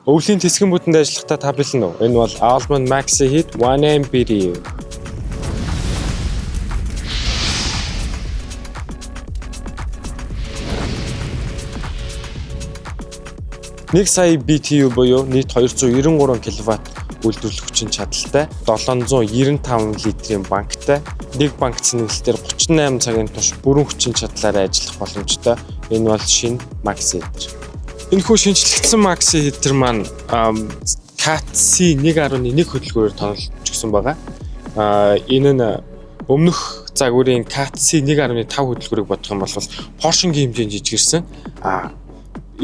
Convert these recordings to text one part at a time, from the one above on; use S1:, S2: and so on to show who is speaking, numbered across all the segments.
S1: Өвлийн тэсгэн бүтэнд ажиллахдаа та бэлэн үү? Энэ бол Allman Maxi Hit 1M BTU. Нэг сая BTU буюу нийт 293 кВт үйлдвэрлэх хүчин чадалтай 795 литрийн банктай нэг банк цэнгэлтээр 38 цагийн турш бүрэн хүчин чадлаараа ажиллах боломжтой. Энэ бол шинэ Maxi Heater. Энэхүү шинжлэхдсэн Maxi Heater маань CAT-C 1.1 хөдөлгөөрөөр тонолж өгсөн байгаа. Энэ нь өмнөх загварын CAT-C 1.5 хөдөлгөөрийг бодох юм бол Porsche-гийн хэмжээнд жижигэрсэн.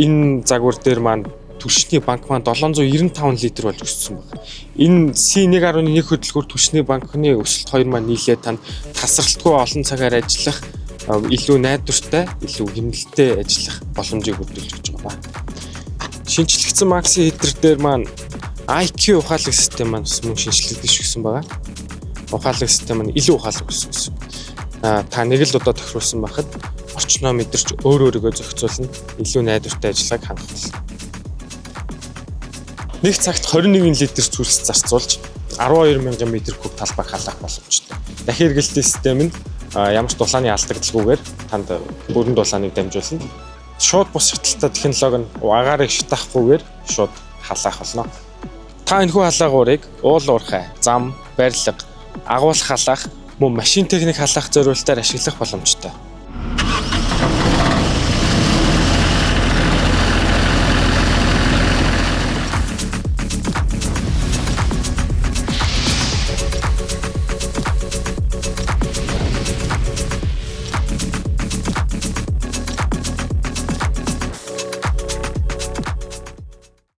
S1: Энэ загвар дээр маань түлшний банк маань 795 литр болж өссөн байна. Энэ C1.1 хөдөлгөөр түлшний банкны өсөлт хоёр маань нийлээд танд тасралтгүй олон цагаар ажиллах, илүү найдвартай, илүү хэмнэлттэй ажиллах боломжийг бүрдүүлж өгч байгаа. Шинжлэхдсэн Maxi Heater дээр маань IQ ухаалаг систем маань мөн шинжлэгдэж өгсөн байгаа. Ухаалаг систем маань илүү ухаалаг өссөн. Та нэг л удаа тохируулсан байхад орчноо мэдэрч өөрөөрөө зохицуулна, илүү найдвартай ажиллагааг хангах болно. Нэг цагт 21 литр зүйлс зарцуулж 12,000 м3 талбайг халаах боломжтой. Дахин эргэлтийн систем нь ямар ч дулааны алдагдaltaгүйгээр танд бүрэн дулааныг дамжуулна. Шууд бус шаталтай технологи нь агаарыг шатаахгүйгээр шууд халаах болно. Та энэхүү халаагуурыг уул уурхай, зам, барилга, агуулах халаах, мөн машин техник халаах зорилтоор ашиглах боломжтой.